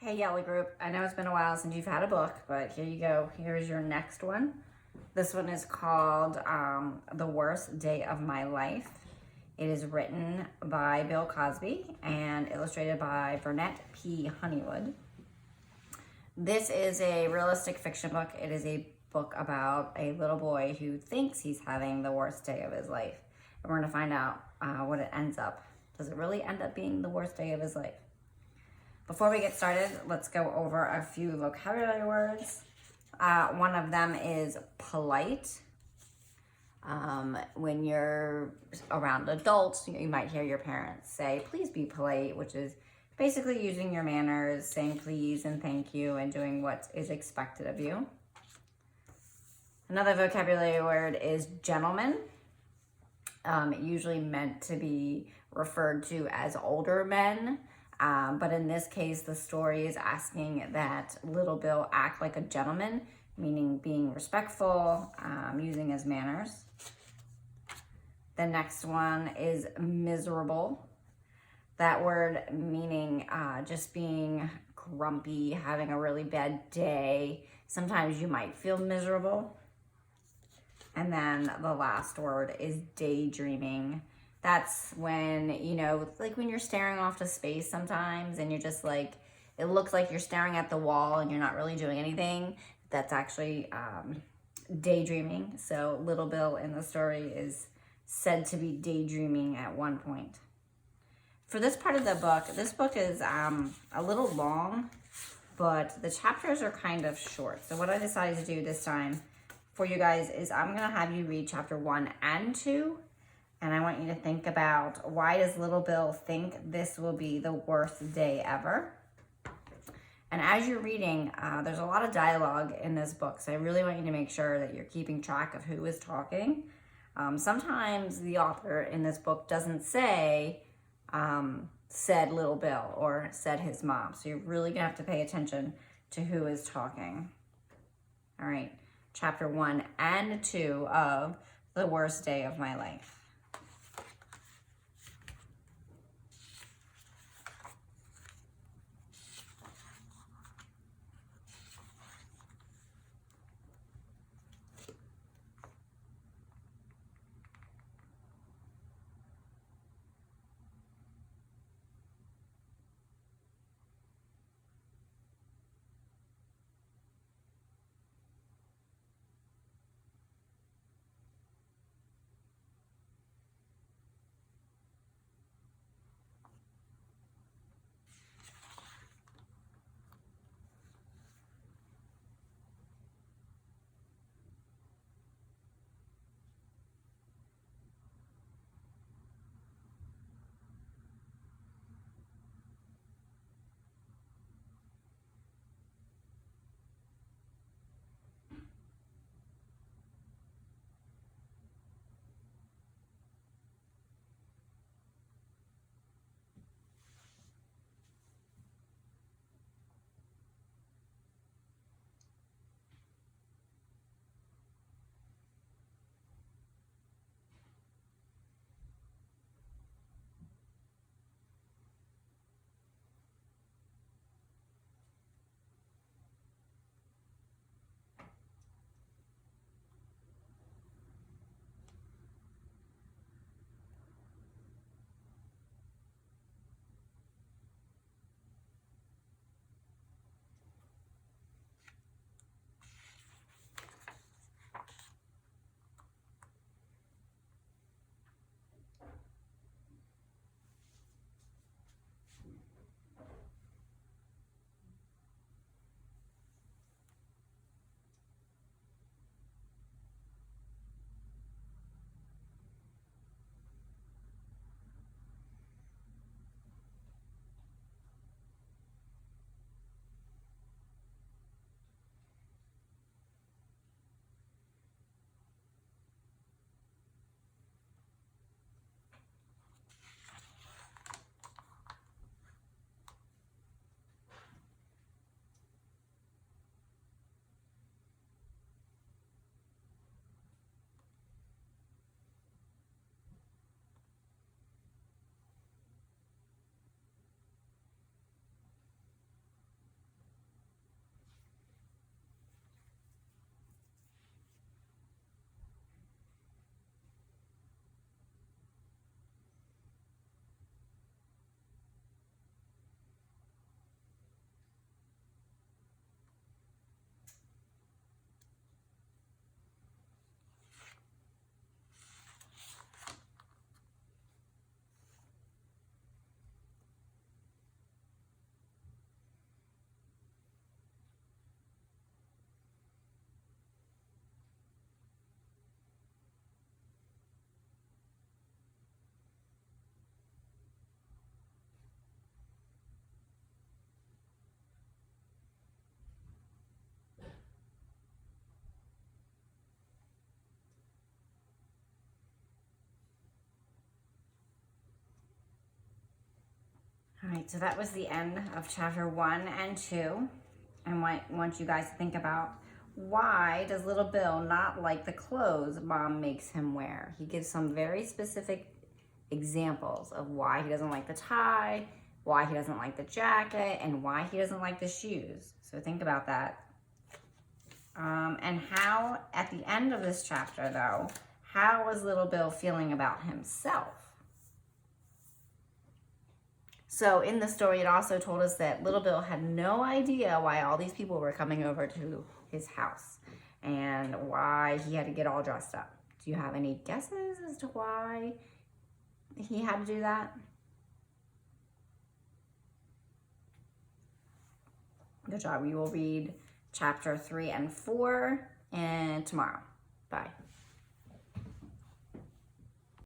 Hey Yelly Group, I know it's been a while since you've had a book, but here you go. Here's your next one. This one is called The Worst Day of My Life. It is written by Bill Cosby and illustrated by Burnett P. Honeywood. This is a realistic fiction book. It is a book about a little boy who thinks he's having the worst day of his life. And we're going to find out what it ends up. Does it really end up being the worst day of his life? Before we get started, let's go over a few vocabulary words. One of them is polite. When you're around adults, you might hear your parents say, please be polite, which is basically using your manners, saying please and thank you, and doing what is expected of you. Another vocabulary word is gentleman. Usually meant to be referred to as older men. But in this case, the story is asking that little Bill act like a gentleman, meaning being respectful, using his manners. The next one is miserable. That word meaning just being grumpy, having a really bad day. Sometimes you might feel miserable. And then the last word is daydreaming. That's when, like when you're staring off to space sometimes and you're just like, it looks like you're staring at the wall and you're not really doing anything. That's actually daydreaming. So little Bill in the story is said to be daydreaming at one point. For this part of the book, this book is a little long, but the chapters are kind of short. So what I decided to do this time for you guys is I'm going to have you read chapter 1 and 2. And I want you to think about, why does little Bill think this will be the worst day ever? And as you're reading, there's a lot of dialogue in this book. So I really want you to make sure that you're keeping track of who is talking. Sometimes the author in this book doesn't say, said little Bill or said his mom. So you're really going to have to pay attention to who is talking. All right, chapter 1 and 2 of The Worst Day of My Life. All right, so that was the end of chapter 1 and 2. I want you guys to think about, why does little Bill not like the clothes Mom makes him wear? He gives some very specific examples of why he doesn't like the tie, why he doesn't like the jacket, and why he doesn't like the shoes. So think about that. And how, at the end of this chapter though, how was little Bill feeling about himself? So in the story, it also told us that little Bill had no idea why all these people were coming over to his house and why he had to get all dressed up. Do you have any guesses as to why he had to do that? Good job. We will read chapter 3 and 4 and tomorrow. Bye.